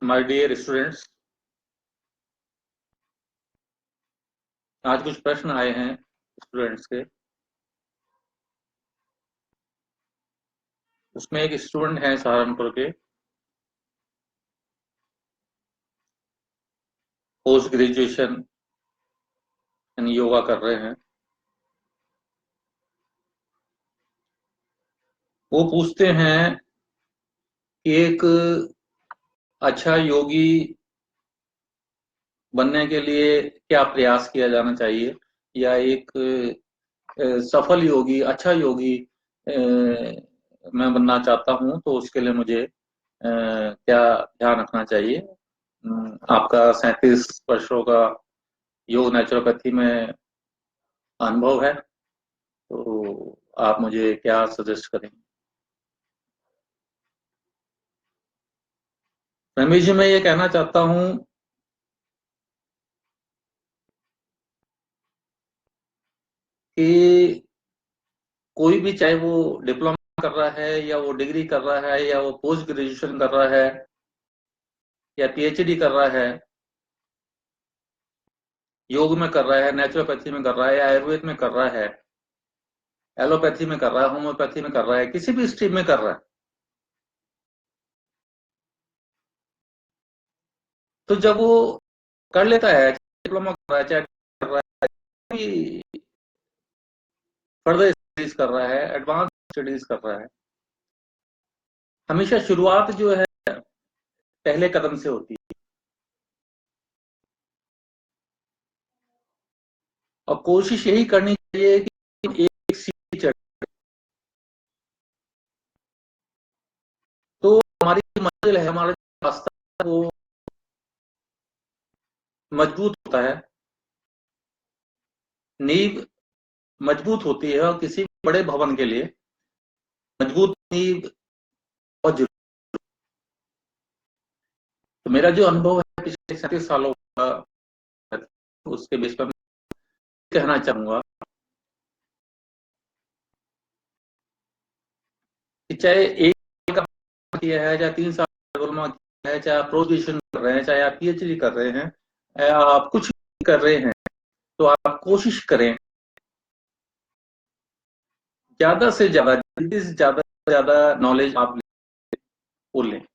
My dear students, आज कुछ प्रश्न आए हैं स्टूडेंट्स के। उसमें एक स्टूडेंट है सहारनपुर के, पोस्ट ग्रेजुएशन इन योगा कर रहे हैं। वो पूछते हैं कि एक अच्छा योगी बनने के लिए क्या प्रयास किया जाना चाहिए, या एक सफल योगी, अच्छा योगी मैं बनना चाहता हूं, तो उसके लिए मुझे क्या ध्यान रखना चाहिए। आपका 37 वर्षों का योग नेचुरोपैथी में अनुभव है, तो आप मुझे क्या सजेस्ट करेंगे। रमेश जी, मैं ये कहना चाहता हूँ कि कोई भी, चाहे वो डिप्लोमा कर रहा है या वो डिग्री कर रहा है या वो पोस्ट ग्रेजुएशन कर रहा है या पीएचडी कर रहा है, योग में कर रहा है, नेचुरोपैथी में कर रहा है या आयुर्वेद में कर रहा है, एलोपैथी में कर रहा है, होम्योपैथी में कर रहा है, किसी भी स्ट्रीम में कर रहा है, तो जब वो कर लेता है, डिप्लोमा कर रहा है, चाहे कर रहा है, फर्दर स्टडीज कर रहा है, एडवांस स्टडीज कर रहा है, हमेशा शुरुआत जो है पहले कदम से होती है। और कोशिश यही करनी चाहिए कि एक सीढ़ी चढ़े तो हमारी मंजिल है, हमारा रास्ता है, वो मजबूत होता है, नींव मजबूत होती है। और किसी भी बड़े भवन के लिए मजबूत नींव बहुत जरूरी। तो मेरा जो अनुभव है पिछले 37 सालों का, उसके बेस पर कहना चाहूंगा कि चाहे एक साल का किया है, चाहे 3 साल का डिप्लोमा किया है, चाहे आप ग्रेजुएशन कर रहे हैं, चाहे आप पीएचडी कर रहे हैं, या आप कुछ भी कर रहे हैं, तो आप कोशिश करें ज्यादा से ज्यादा, जल्दी से ज्यादा नॉलेज आप वो लें।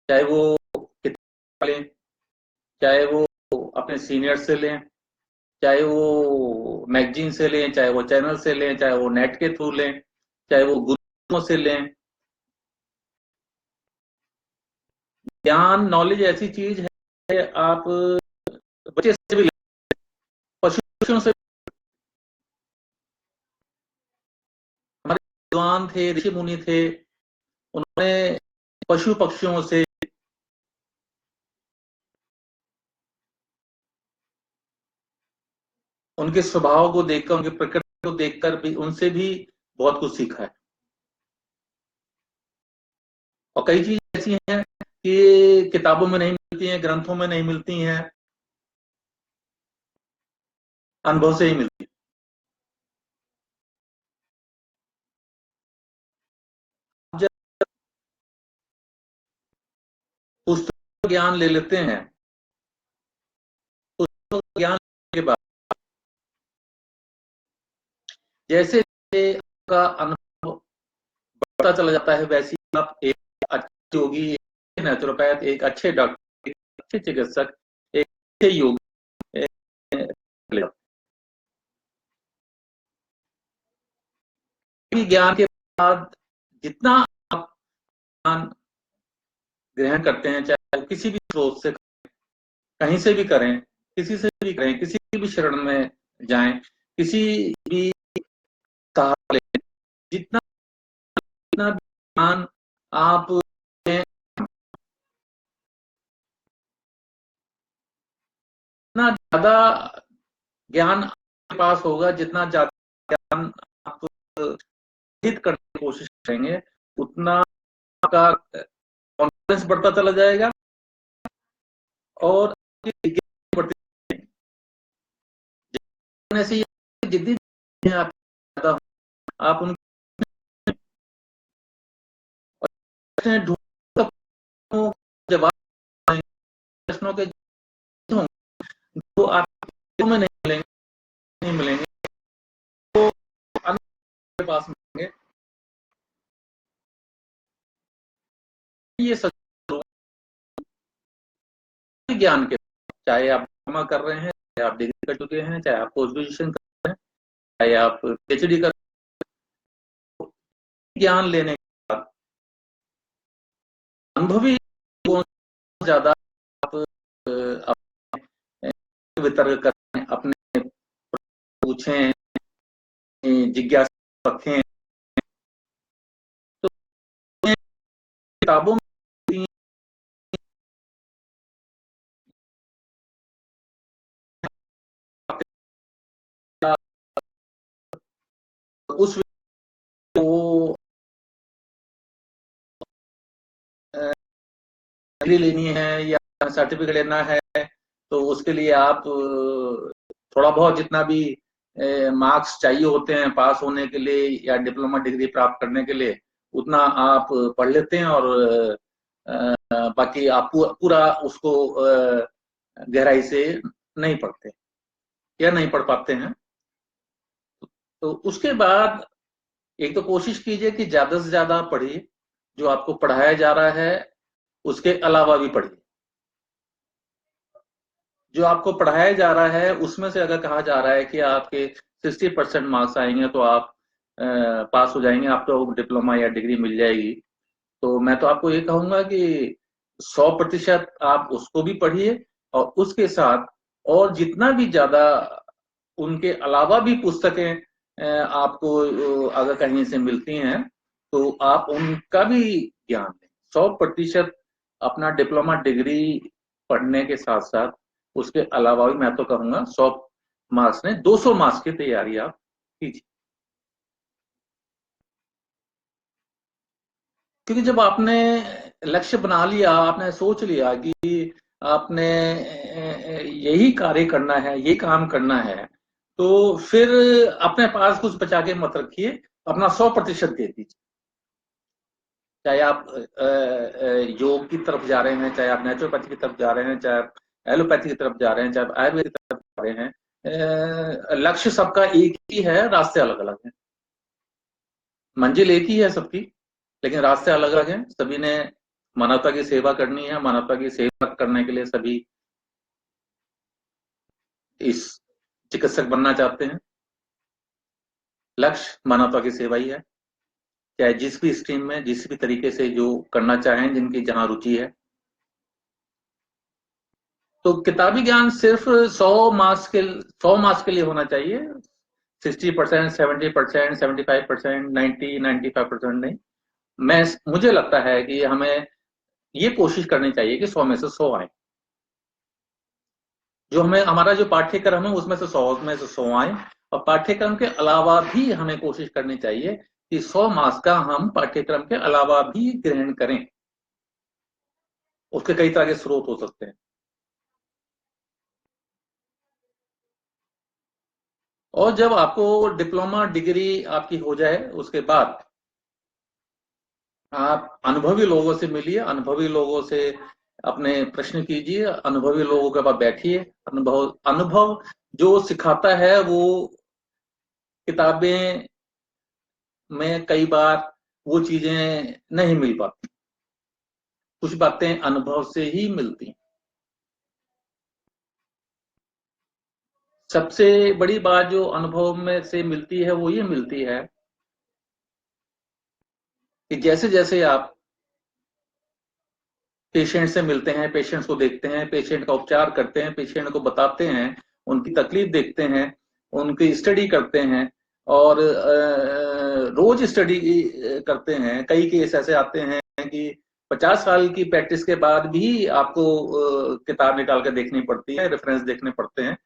चाहे वो किताब लें, चाहे वो अपने सीनियर से लें, चाहे वो मैगजीन से लें, चाहे वो चैनल से लें, चाहे वो नेट के थ्रू लें, चाहे वो गुरुओं से लें। ज्ञान, नॉलेज ऐसी चीज है, आप बच्चे से भी लें, पशुओं से। हमारे विद्वान थे, ऋषि मुनि थे, उन्होंने पशु पक्षियों से, उनके स्वभाव को देखकर, उनकी प्रकृति को देखकर भी, उनसे भी बहुत कुछ सीखा है। और कई चीजें ऐसी हैं कि किताबों में नहीं मिलती हैं, ग्रंथों में नहीं मिलती हैं, अनुभव से ही मिलती है। जब पुस्तक ज्ञान ले लेते हैं, पुस्तक ज्ञान लेने के बाद जैसे आपका अनुभव बढ़ता चला जाता है, वैसे ही आप एक अच्छे योगी, एक नेचुरोपैथ, एक अच्छे डॉक्टर, एक अच्छे चिकित्सक, एक अच्छे योगी ज्ञान के बाद जितना आप ज्ञान ग्रहण करते हैं, चाहे किसी भी स्रोत से, कहीं से भी करें, किसी से भी करें, किसी भी शरण में जाएं, किसी भी सहारा लें, जितना जितना भी ज्ञान आप लें, जितना ज्यादा ज्ञान आपके पास होगा, जितना ज्यादा ज्ञान आप अर्जित करने की कोशिश करेंगे, उतना आपका कॉन्फिडेंस बढ़ता चला जाएगा और आपकी जिज्ञासा बढ़ती जाएगी। ऐसे ही जितनी आप ज्यादा आप उनके ढूंढ प्रश्नों के होंगे जो आपको में नहीं मिलेंगे तो अन्य के पास मिलेंगे। ये सच ज्ञान के, चाहे आप डिप्लोमा कर रहे हैं, चाहे आप डिग्री कर चुके हैं, चाहे आप पोस्ट ग्रेजुएशन कर रहे हैं, चाहे आप पीएचडी कर, ज्ञान लेने के बाद अनुभवी लोगों से ज्यादा आप अपने वितर्क करें, अपने पूछें, जिज्ञासा रखें, तो किताबों में उस वो डिग्री लेनी है या सर्टिफिकेट लेना है, तो उसके लिए आप थोड़ा बहुत जितना भी मार्क्स चाहिए होते हैं पास होने के लिए या डिप्लोमा डिग्री प्राप्त करने के लिए, उतना आप पढ़ लेते हैं और बाकी आप पूरा उसको गहराई से नहीं पढ़ते या नहीं पढ़ पाते हैं। तो उसके बाद एक तो कोशिश कीजिए कि ज्यादा से ज्यादा पढ़िए, जो आपको पढ़ाया जा रहा है उसके अलावा भी पढ़िए। जो आपको पढ़ाया जा रहा है उसमें से अगर कहा जा रहा है कि आपके 60% मार्क्स आएंगे तो आप पास हो जाएंगे, आपको डिप्लोमा या डिग्री मिल जाएगी, तो मैं तो आपको ये कहूंगा कि 100% आप उसको भी पढ़िए और उसके साथ और जितना भी ज्यादा उनके अलावा भी पुस्तकें आपको अगर कहीं से मिलती हैं तो आप उनका भी ज्ञान दें। 100% अपना डिप्लोमा डिग्री पढ़ने के साथ साथ उसके अलावा भी मैं तो कहूंगा 100 मार्क्स ने 200 मार्क्स की तैयारी आप कीजिए। क्योंकि जब आपने लक्ष्य बना लिया, आपने सोच लिया कि आपने यही कार्य करना है, ये काम करना है, तो फिर अपने पास कुछ बचा के मत रखिए, अपना 100% दे दीजिए। चाहे आप योग की तरफ जा रहे हैं, चाहे आप नेचुरोपैथी की तरफ जा रहे हैं, चाहे आप एलोपैथी की तरफ जा रहे हैं, चाहे आप आयुर्वेद की तरफ जा रहे हैं, लक्ष्य सबका एक ही है, रास्ते अलग अलग हैं। मंजिल एक ही है सबकी, लेकिन रास्ते अलग अलग हैं। सभी ने मानवता की सेवा करनी है, मानवता की सेवा करने के लिए सभी इस चिकित्सक बनना चाहते हैं। लक्ष्य मानवता की सेवा ही है, चाहे जिस भी स्ट्रीम में जिस भी तरीके से जो करना चाहें, जिनकी जहां रुचि है। तो किताबी ज्ञान सिर्फ 100 मार्क्स के लिए होना चाहिए। 60%, 70%, 75%, 95% नहीं। मुझे लगता है कि हमें ये कोशिश करनी चाहिए कि 100 में से 100 आए। जो हमें हमारा जो पाठ्यक्रम है उसमें से 100 आए, और पाठ्यक्रम के अलावा भी हमें कोशिश करनी चाहिए कि 100 मार्क्स का हम पाठ्यक्रम के अलावा भी ग्रहण करें। उसके कई तरह के स्रोत हो सकते हैं। और जब आपको डिप्लोमा डिग्री आपकी हो जाए उसके बाद आप अनुभवी लोगों से मिलिए, अनुभवी लोगों से अपने प्रश्न कीजिए, अनुभवी लोगों के पास बैठिए। अनुभव अनुभव जो सिखाता है वो किताबें में कई बार वो चीजें नहीं मिल पाती, कुछ बातें अनुभव से ही मिलती। सबसे बड़ी बात जो अनुभव में से मिलती है वो ये मिलती है कि जैसे जैसे आप पेशेंट से मिलते हैं, पेशेंट्स को देखते हैं, पेशेंट का उपचार करते हैं, पेशेंट को बताते हैं, उनकी तकलीफ देखते हैं, उनकी स्टडी करते हैं, और रोज स्टडी करते हैं। कई केस ऐसे आते हैं कि 50 साल की प्रैक्टिस के बाद भी आपको किताब निकाल कर देखनी पड़ती है, रेफरेंस देखने पड़ते हैं,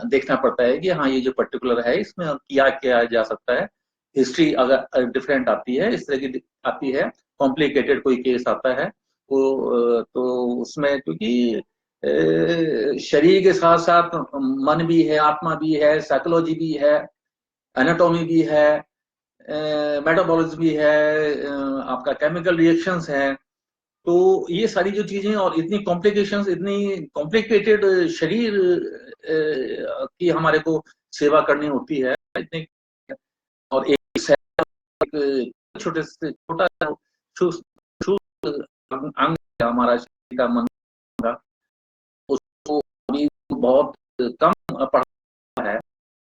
देखना पड़ता है कि हाँ ये जो पर्टिकुलर है इसमें किया किया जा सकता है। हिस्ट्री अगर डिफरेंट आती है, इस तरह की आती है, कॉम्प्लिकेटेड कोई केस आता है तो उसमें क्योंकि शरीर के साथ साथ मन भी है, आत्मा भी है, साइकोलॉजी भी है, एनाटॉमी भी है, मेटाबॉलिज्म भी है, आपका केमिकल रिएक्शंस है, तो ये सारी जो चीजें और इतनी कॉम्प्लिकेशंस, इतनी कॉम्प्लिकेटेड शरीर की हमारे को सेवा करनी होती है इतनी, और एक छोटे से छोटा अंग हमारा शरीर का, मन का, उसको अभी बहुत कम पढ़ा है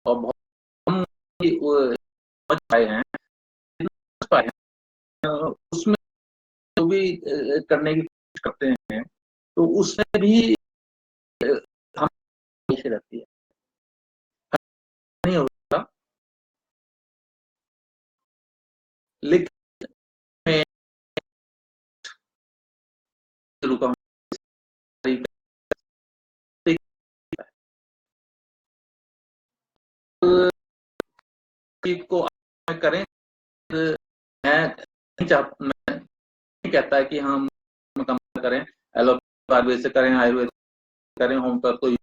और बहुत कम समझ पाए हैं, उसमें जो भी करने की कोशिश करते हैं तो उसमें भी हम रहती है, नहीं होता। लेकिन मैं रुका हूँ को करें। मैं नहीं कहता कि हम मुकम्मल करें, एलोपैथी आयुर्वेद से करें, आयुर्वेद करें, होम्योपैथ कोई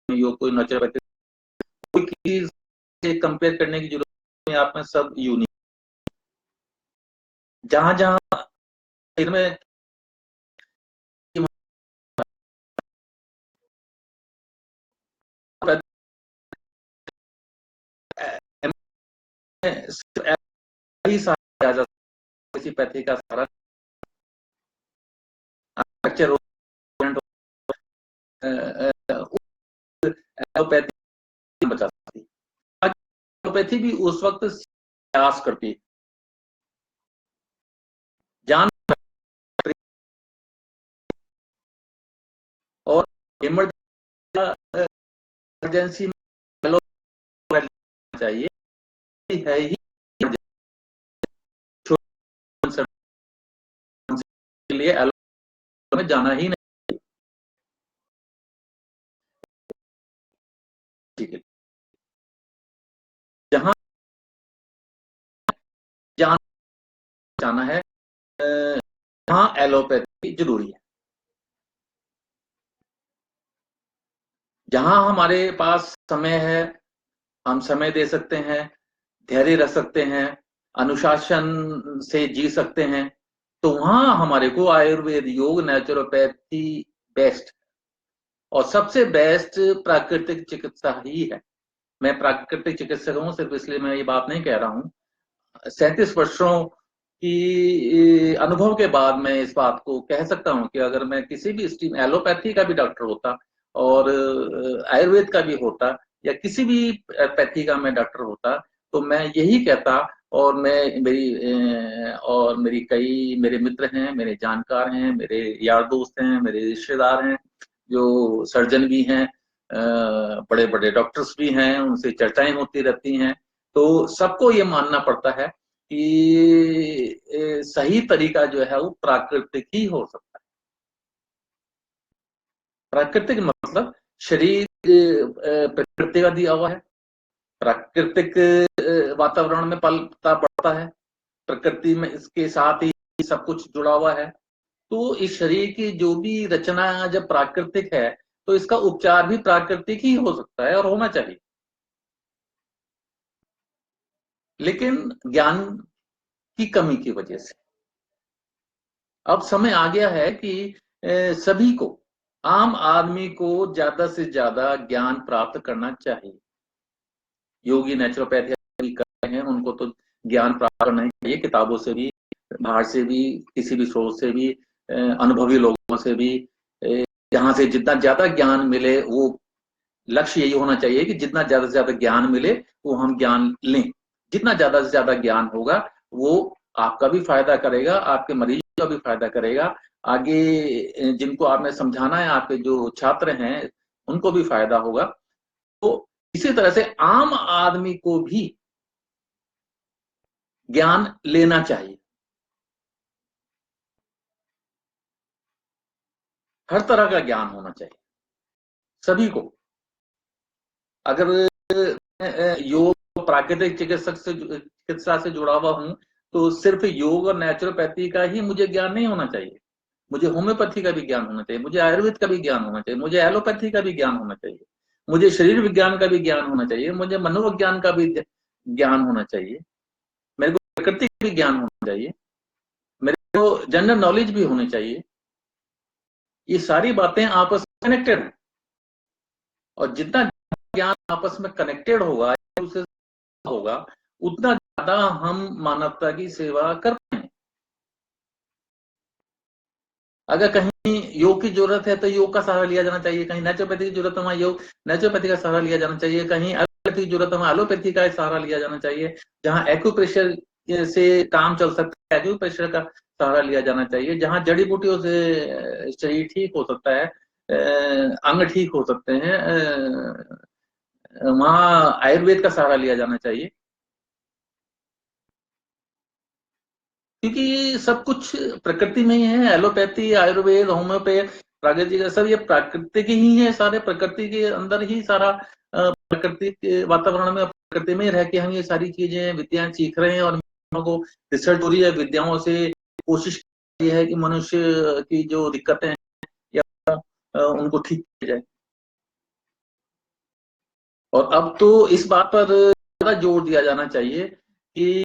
योग, कोई नेचुरोपैथी, कोई चीज से कंपेयर करने की जरूरत नहीं। आप में सब यूनिक, जहां जहां में ही सारा किसी पैथी का सारा एलोपैथी बचा सकती है। एलोपैथी भी उस वक्त प्रयास करती है, जान और इमरजेंसी में चाहिए है ही, के लिए एलोपैथी में जाना ही नहीं। ठीक है, जहां जाना है, जहां एलोपैथी जरूरी है, जहां हमारे पास समय है, हम समय दे सकते हैं, धैर्य रख सकते हैं, अनुशासन से जी सकते हैं, तो वहां हमारे को आयुर्वेद, योग, नेचुरोपैथी बेस्ट, और सबसे बेस्ट प्राकृतिक चिकित्सा ही है। मैं प्राकृतिक चिकित्सक हूं सिर्फ इसलिए मैं ये बात नहीं कह रहा हूं, 37 वर्षों की अनुभव के बाद मैं इस बात को कह सकता हूं कि अगर मैं किसी भी स्ट्रीम, एलोपैथी का भी डॉक्टर होता और आयुर्वेद का भी होता या किसी भी पैथी का मैं डॉक्टर होता, तो मैं यही कहता। और मैं मेरी कई मेरे मित्र हैं, मेरे जानकार हैं, मेरे यार दोस्त हैं, मेरे रिश्तेदार हैं जो सर्जन भी हैं, बड़े बड़े डॉक्टर्स भी हैं, उनसे चर्चाएं होती रहती हैं। तो सबको ये मानना पड़ता है कि सही तरीका जो है वो प्राकृतिक ही हो सकता है। प्राकृतिक मतलब शरीर प्रकृति का दिया हुआ है, प्राकृतिक वातावरण में पलता बढ़ता है, प्रकृति में इसके साथ ही सब कुछ जुड़ा हुआ है। तो इस शरीर की जो भी रचना जब प्राकृतिक है, तो इसका उपचार भी प्राकृतिक ही हो सकता है और होना चाहिए। लेकिन ज्ञान की कमी की वजह से अब समय आ गया है कि सभी को, आम आदमी को ज्यादा से ज्यादा ज्ञान प्राप्त करना चाहिए। योगी नेचुरोपैथी कर रहे हैं, उनको तो ज्ञान प्राप्त करना ही चाहिए, किताबों से भी, बाहर से भी, किसी भी स्रोत से भी, अनुभवी लोगों से भी, जहां से जितना ज्यादा ज्ञान मिले, वो लक्ष्य यही होना चाहिए कि जितना ज्यादा से ज्यादा ज्ञान मिले वो हम ज्ञान लें। जितना ज्यादा से ज्यादा ज्ञान होगा वो आपका भी फायदा करेगा, आपके मरीज का भी फायदा करेगा, आगे जिनको आपने समझाना है, आपके जो छात्र हैं उनको भी फायदा होगा। तो इसी तरह से आम आदमी को भी ज्ञान लेना चाहिए, हर तरह का ज्ञान होना चाहिए सभी को। अगर योग प्राकृतिक चिकित्सा से जुड़ा हुआ हूं, तो सिर्फ योग और नेचुरोपैथी का ही मुझे ज्ञान नहीं होना चाहिए, मुझे होम्योपैथी का भी ज्ञान होना चाहिए, मुझे आयुर्वेद का भी ज्ञान होना चाहिए, मुझे एलोपैथी का भी ज्ञान होना चाहिए, मुझे शरीर विज्ञान का भी ज्ञान होना चाहिए, मुझे मनोविज्ञान का भी ज्ञान होना चाहिए, मेरे को प्रकृति का भी ज्ञान होना चाहिए, मेरे को जनरल नॉलेज भी होनी चाहिए। ये सारी बातें आपस में कनेक्टेड हैं, और जितना ज्ञान आपस में कनेक्टेड होगा, उससे होगा, उतना ज्यादा हम मानवता की सेवा कर पाएंगे। अगर कहीं योग की जरूरत है तो योग का सहारा लिया जाना चाहिए, कहीं नेचुरोपैथी की जरूरत है वहां योग नेचुरोपैथी का सहारा लिया जाना चाहिए, कहीं एलोपैथी की जरूरत है वहां एलोपैथी का सहारा लिया जाना चाहिए, जहां एक्यूप्रेशर से काम चल सकता है एक्यूप्रेशर का सहारा लिया जाना चाहिए, जहां जड़ी बूटियों से शरीर ठीक हो सकता है, अंग ठीक हो सकते हैं, वहां आयुर्वेद का सहारा लिया जाना चाहिए। क्योंकि ये सब कुछ प्रकृति में ही है, एलोपैथी, आयुर्वेद, होम्योपैथ, प्राकृतिक, सब ये प्राकृतिक ही है, सारे प्रकृति के अंदर ही सारा, प्रकृति के वातावरण में, प्रकृति में रह के हम ये सारी चीजें विद्याएं सीख रहे हैं, और हम को रिसर्च हो रही है विद्याओं से, कोशिश ये है कि मनुष्य की जो दिक्कतें हैं या उनको ठीक किया जाए। और अब तो इस बात पर ज्यादा जोर दिया जाना चाहिए कि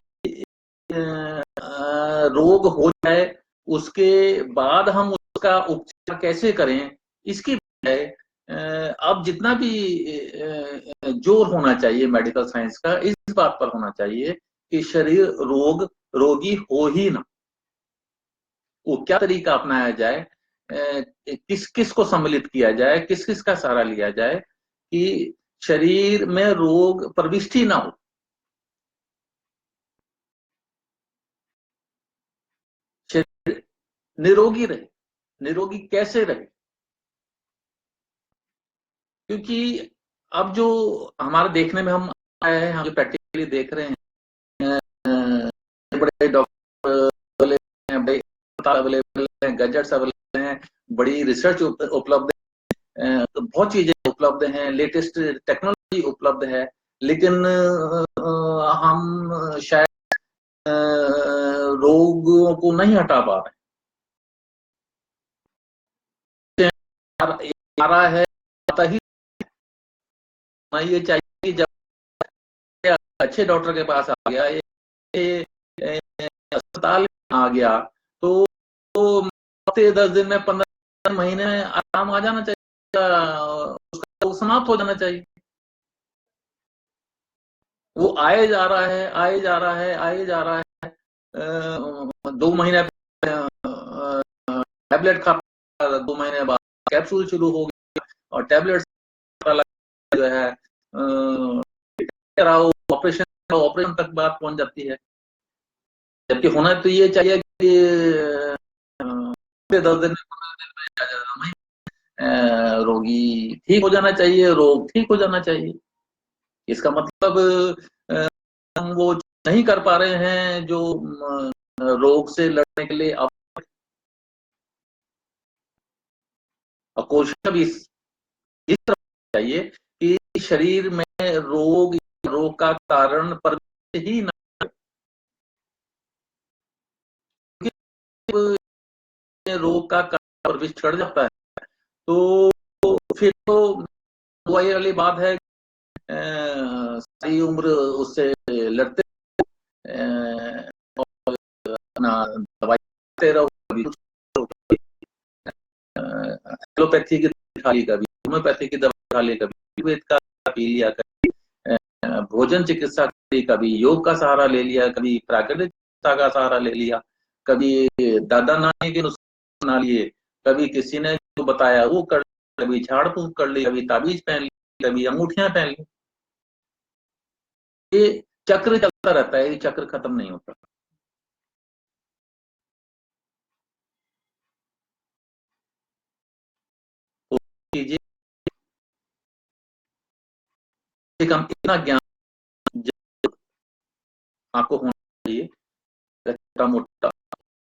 रोग हो जाए उसके बाद हम उसका उपचार कैसे करें, इसकी बजाय अब जितना भी जोर होना चाहिए मेडिकल साइंस का, इस बात पर होना चाहिए कि शरीर रोगी हो ही ना, वो क्या तरीका अपनाया जाए, किस किस को सम्मिलित किया जाए, किस किस का सहारा लिया जाए कि शरीर में रोग प्रविष्टि ना हो, शरीर निरोगी रहे। निरोगी कैसे रहे? क्योंकि अब जो हमारे देखने में हम आए हैं, हम जो प्रैक्टिकली देख रहे हैं, बड़े डॉक्टर अवेलेबल हैं, बड़े अस्पताल अवेलेबल हैं, गैजेट्स अवेलेबल हैं, बड़ी रिसर्च उपलब्ध है, तो बहुत चीजें उपलब्ध हैं, लेटेस्ट टेक्नोलॉजी उपलब्ध है, लेकिन हम शायद रोगों को नहीं हटा पा रहे। आ रहा है, पता ही नहीं, ये चाहिए कि जब अच्छे डॉक्टर के पास आ गया, ये अस्पताल आ गया, तो हफ्ते 10 दिन में, 15 महीने में आराम आ जाना चाहिए, उसका वो समाप्त हो जाना चाहिए। वो आए जा रहा है, आए जा रहा है, आए जा रहा है, 2 महीने टैबलेट खा, 2 महीने बाद कैप्सूल शुरू हो गया, और टैबलेट जो है कराओ, ऑपरेशन ऑपरेशन तक बात पहुंच जाती है। जबकि होना तो ये चाहिए कि 10 दिन में रोगी ठीक हो जाना चाहिए, रोग ठीक हो जाना चाहिए। इसका मतलब हम वो नहीं कर पा रहे हैं जो रोग से लड़ने के लिए। अब कोशिश भी इस तरह चाहिए कि शरीर में रोग का कारण पर ही ना, रोग का कारण प्रविष्ट कर जाता है, तो फिर तो वही वाली बात है, सारी उम्र उससे लड़ते, अपना दवाई लेते रहो, कभी एलोपैथी की खा ली, कभी होम्योपैथी की दवा खा ली, कभी आयुर्वेद का पी लिया, कभी भोजन चिकित्सा की, कभी योग का सहारा ले लिया, कभी प्राकृतिक चिकित्सा का सहारा ले लिया, कभी दादा नानी के नुस्खे बना लिए, कभी किसी ने जो बताया वो कर, कभी झाड़ फूक कर ली, कभी ताबीज पहन ली, कभी अंगूठियां पहन ली। ये चक्र चलता रहता है, ये चक्र खत्म नहीं होता। तो कीजिए, कम इतना ज्ञान आपको होना चाहिए, छोटा मोटा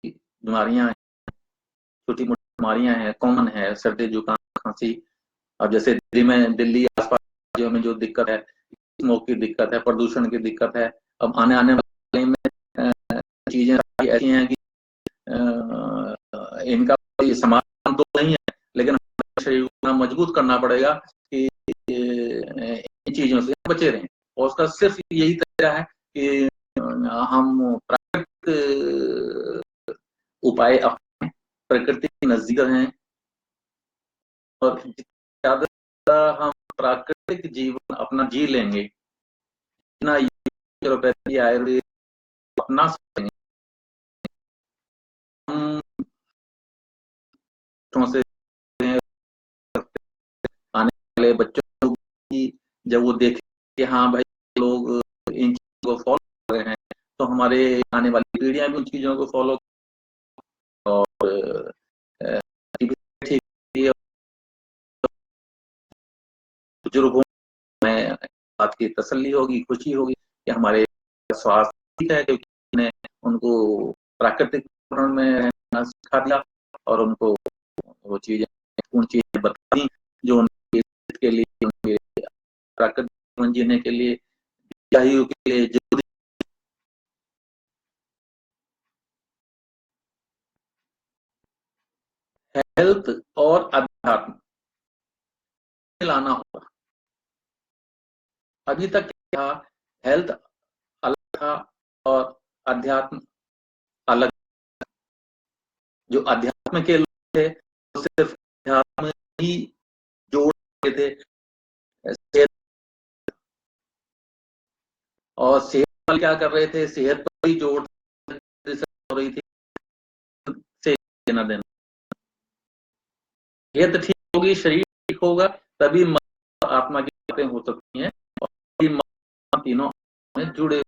बीमारियां, छोटी मोटी बीमारियां हैं, कॉमन है, सर्दी जुकाम खांसी। अब जैसे दिल्ली आसपास राज्यों में जो दिक्कत है, स्मोक की दिक्कत है, प्रदूषण की दिक्कत है, अब आने आने वाले में चीजें ऐसी हैं कि इनका कोई समाधान तो नहीं है, लेकिन शरीर को मजबूत करना पड़ेगा कि इन चीजों से बचे रहें। और उसका सिर्फ यही तरीका है कि हम प्राकृतिक उपाय अपने, प्रकृति के नजदीक हैं, और ज्यादा हम प्राकृतिक जीवन अपना जी लेंगे, इतना न्यूरोपैथी आयुर्वेद अपना सकेंगे, हम से आने वाले बच्चों की जब वो देखें कि हाँ भाई लोग इन चीजों को फॉलो कर रहे हैं, तो हमारे आने वाली पीढ़ियां भी उन चीजों को फॉलो और ठीक है। बुजुर्गों में बात की तसल्ली होगी, खुशी होगी कि हमारे स्वास्थ्य ठीक है, क्योंकि ने उनको प्राकृतिक वातावरण में रहना सिखा दिया और उनको वो चीजें उन चीजें बता दी जो उनके के लिए, उनके प्राकृतिक जीवन जीने के लिए, आयु के लिए जरूरी। हेल्थ और अध्यात्म लाना होगा। अभी तक क्या हेल्थ अलग था और अध्यात्म अलग। जो अध्यात्म के लोग थे वो सिर्फ अध्यात्म ही जोड़ थे, सेहत, और सेहत वाले क्या कर रहे थे, सेहत पर ही जोड़ हो रही थी से देना देना। सेहत ठीक होगी, शरीर ठीक होगा, तभी मन आत्मा की बातें हो सकती हैं, और मन तीनों में जुड़े,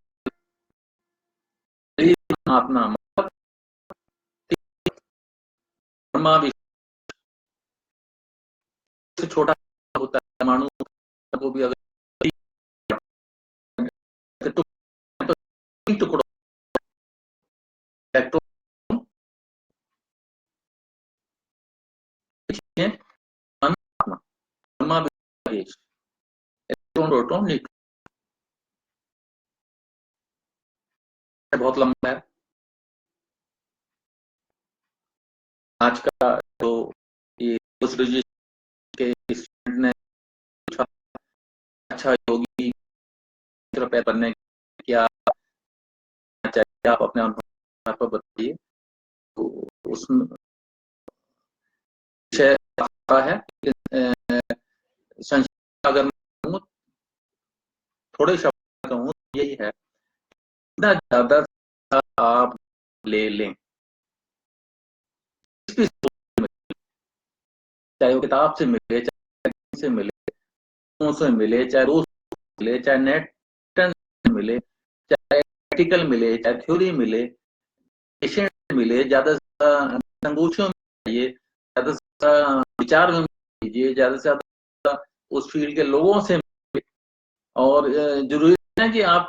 शरीर आत्मा भी से छोटा होता है, परमाणु को भी अगर तो टुकड़ों इलेक्ट्रॉन है, मन आत्मा, ब्रह्मा भी इलेक्ट्रॉन प्रोटॉन न्यूट्रॉन, बहुत लंबा है। आज का तो ये उस के स्टूडेंट ने पूछा, अच्छा योगी रुपए बनने क्या चाहिए, आप अपने अनुभव पर बताइए। तो उसमें विषय है संक्षिप्त अगर मैं थोड़े शब्द कहूँ तो यही है, इतना ज्यादा आप ले लें, चाहे वो किताब से मिले, चाहे से मिले, से मिले, चाहे दोस्त मिले, चाहे नेट मिले, चाहे प्रैक्टिकल मिले, चाहे थ्योरी मिले, पेशेंट मिले, ज्यादा से ज्यादा संगोष्ठियों में जाइए, ज्यादा से ज्यादा विचार में कीजिए, ज्यादा से ज्यादा उस फील्ड के लोगों से मिले। और जरूरी है कि आप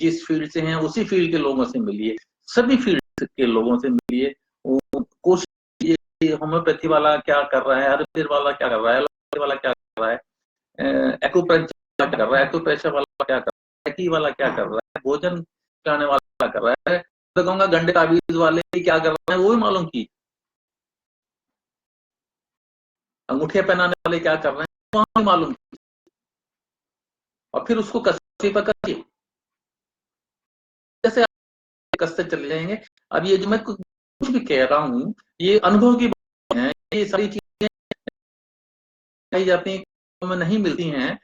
जिस फील्ड से हैं उसी फील्ड के लोगों से मिलिए, सभी फील्ड के लोगों से मिलिए। कोशिश कीजिए होम्योपैथी वाला क्या कर रहा है, आयुर्वेद वाला क्या कर रहा है, एलोपैथी वाला क्या कर रहा है, एक्यूप्रेशर क्या कर रहा है, एक्यूप्रेशर वाला क्या कर रहा है, वाला क्या कर रहा है, भोजन कराने वाला क्या कर रहा है, तो कहूंगा गंडे ताबीज वाले क्या कर रहे हैं वो भी मालूम की, अंगूठे पहनाने वाले क्या कर रहे हैं वो भी मालूम, और फिर उसको कसी पकड़िए, जैसे कसते चले जाएंगे। अब ये जो मैं कुछ भी कह रहा हूँ ये अनुभव की बात है, ये सारी चीजें कही जाती हैं में नहीं मिलती हैं।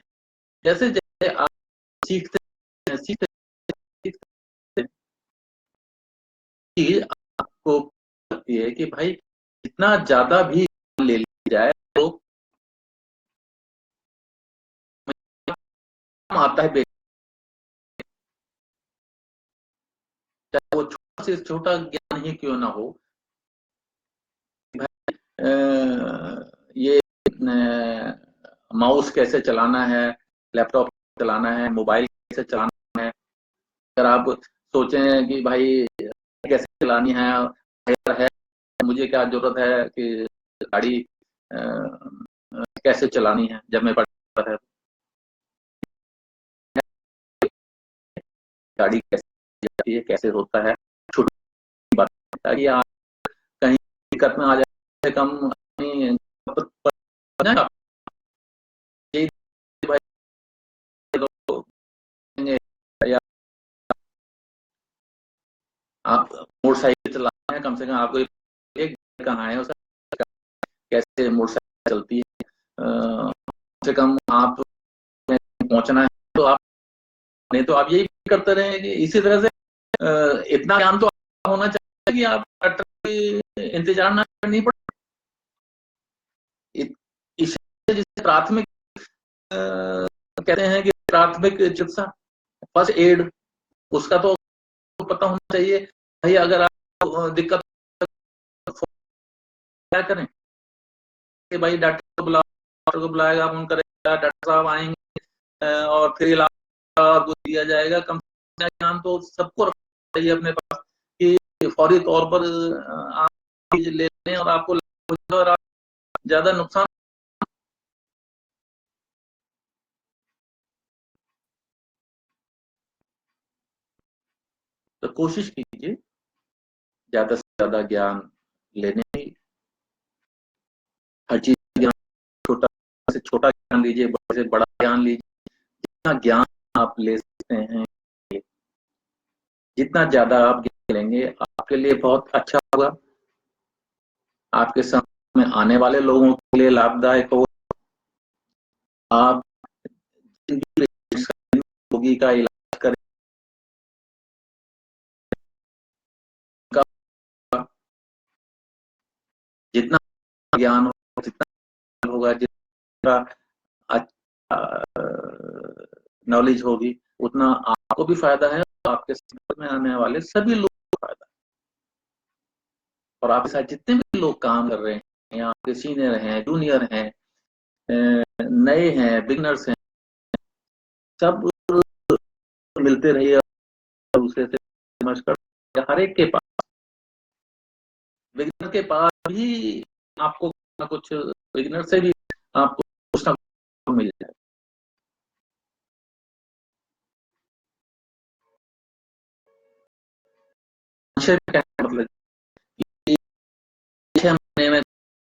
जैसे जैसे आप सीखते हैं, सीखते सीखते चीज आपको लगती है कि भाई इतना ज्यादा भी ले लिया जाए तो आता है, चाहे वो छोटा से छोटा ज्ञान ही क्यों ना हो। ये माउस कैसे चलाना है, लैपटॉप चलाना है, मोबाइल कैसे चलाना है, अगर आप सोचें कि भाई कैसे चलानी है, मुझे क्या जरूरत है कि गाड़ी कैसे चलानी है, जब मैं पढ़ता है गाड़ी कैसे जाती है, कैसे होता है, छोटी बात, ताकि आप कहीं दिक्कत में आ जाए कम भाई या आप मोटरसाइकिल चलाना है, कम से कम आपको एक कहाँ है, कैसे मोटरसाइकिल चलती है। कम से कम आप पहुंचना है तो आप, नहीं तो आप यही करते रहे कि इसी तरह से इतना ज्ञान तो होना चाहिए कि आप डॉक्टर की इंतजार ना करनी पड़े। इसे जिसे प्राथमिक कहते हैं कि प्राथमिक चिकित्सा, फर्स्ट एड, उसका तो पता होना चाहिए। भाई अगर आप दिक्कत, क्या करें कि भाई डॉक्टर को बुलाएगा, फोन करेगा, डॉक्टर साहब आएंगे और फिर इलाज आपको दिया जाएगा। कम से कम ज्ञान तो सबको रखना चाहिए अपने पास कि फौरी तौर पर आप ले लें और आपको और आप ज्यादा नुकसान। तो कोशिश कीजिए ज्यादा से ज्यादा ज्ञान लेने की। हर चीज ज्ञान, छोटा से छोटा ज्ञान लीजिए, बड़े से बड़ा ज्ञान लीजिए। जितना ज्ञान आप ले सकते हैं, जितना ज्यादा आप ज्ञान लेंगे आपके लिए बहुत अच्छा होगा, आपके समय में आने वाले लोगों के लिए लाभदायक होगा। आप रोगी का इलाज करें, जितना ज्ञान होगा, जितना होगा, जितना अच्छा नॉलेज होगी, उतना आपको भी फायदा है और आपके संपर्क में आने वाले सभी लोगों को फायदा है। और आपके साथ जितने भी लोग काम कर रहे हैं, आपके सीनियर हैं, जूनियर हैं, नए हैं, बिगनर्स हैं, सब मिलते रहिए और दूसरे से समझ कर हर एक के पास, बिगनर के पास भी आपको कुछ, बिगनर से भी आपको कुछ ना कुछ मिल जाए। मतलब 6 महीने में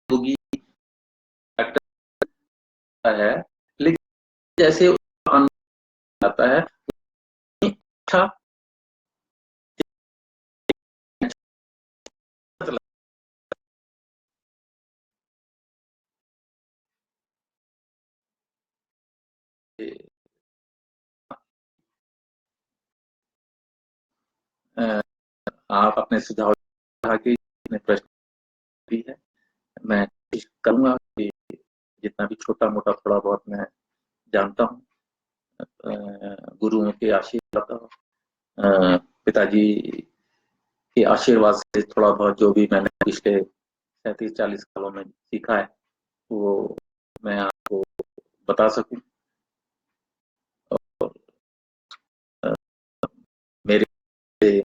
होगी है, लेकिन जैसे आता है अच्छा आप अपने सुझाव की प्रश्न भी है, मैं कोशिश करूंगा कि जितना भी छोटा मोटा थोड़ा बहुत मैं जानता हूँ, गुरुओं के आशीर्वाद, पिताजी के आशीर्वाद से थोड़ा बहुत जो भी मैंने पिछले 37-40 सालों में सीखा है वो मैं आपको बता सकूं। और मेरे से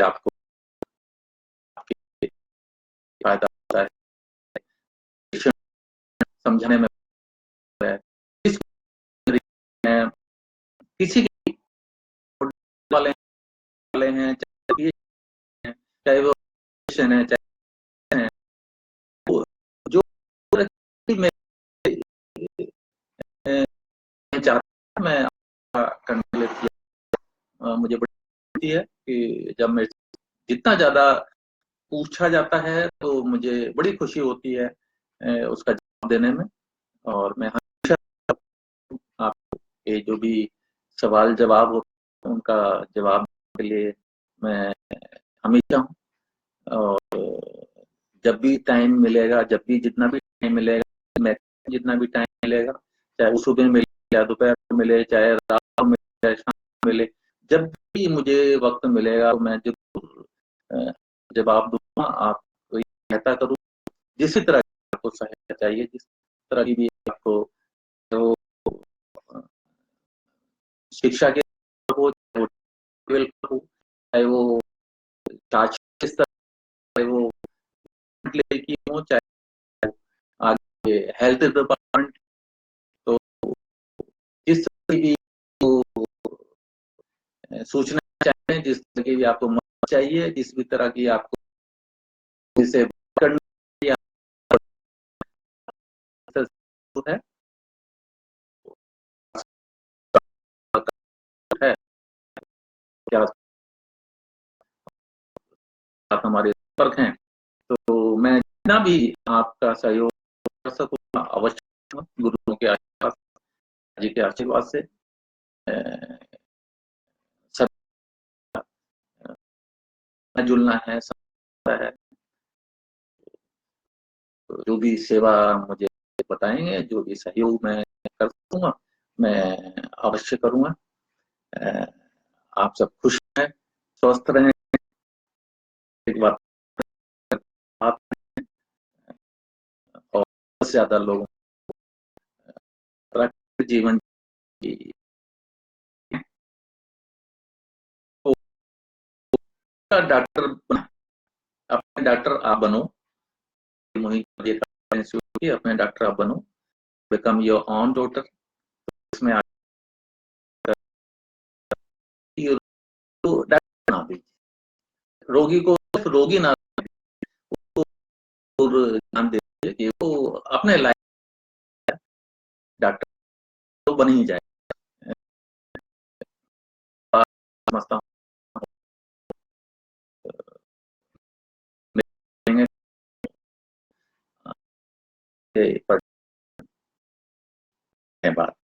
आपको फायदा होता है, समझने में किसी के वाले वाले हैं, चाहे वो है, चाहे वो जो मैं चाहता, मैं करने के लिए मुझे बड़ी है कि जब मैं जितना ज्यादा पूछा जाता है तो मुझे बड़ी खुशी होती है उसका जवाब देने में। और मैं हमेशा आपको ये जो भी सवाल जवाब होते हैं उनका जवाब के लिए मैं हमेशा हूँ। और जब भी टाइम मिलेगा, जब भी जितना भी टाइम मिलेगा, मैं जितना भी टाइम मिलेगा, चाहे वो सुबह मिले, चाहे दोपहर को मिले, चाहे रात को मिले, चाहे शाम को मिले, जब भी मुझे वक्त मिलेगा तो मैं जरूर जवाब दूंगा। आपको सहायता करूँ जिस तरह की आपको सहायता चाहिए, जिस तरह की भी आपको तो शिक्षा के हो, चाहे वो चार्ज किस तरह, चाहे वो की हो, चाहे आगे हेल्थ डिपार्टमेंट, तो जिस तरह की भी सूचना चाहिए, जिस तरह की भी आपको मदद चाहिए, जिस भी तरह की आपको इसे करनी है, है क्या आप हमारे संपर्क हैं, तो मैं जितना भी आपका सहयोग सकूंगा अवश्य, गुरुओं के आशीर्वाद, जी के आशीर्वाद से सब जुलना है, सब है। जो भी सेवा मुझे बताएंगे, जो भी सहयोग मैं कर सकूंगा, मैं अवश्य करूंगा। आप सब खुश हैं, स्वस्थ रहें। एक बार आप और ज्यादा लोगों को जीवन की डॉक्टर बना, अपने डॉक्टर आप बनो, अपने डॉक्टर आप बनो, बिकम योर ऑन डॉक्टर। इसमें डॉक्टर बना दीजिए, रोगी को सिर्फ रोगी ना ध्यान दीजिए कि वो अपने लायक डॉक्टर तो बन ही जाए। समझता हूँ बात।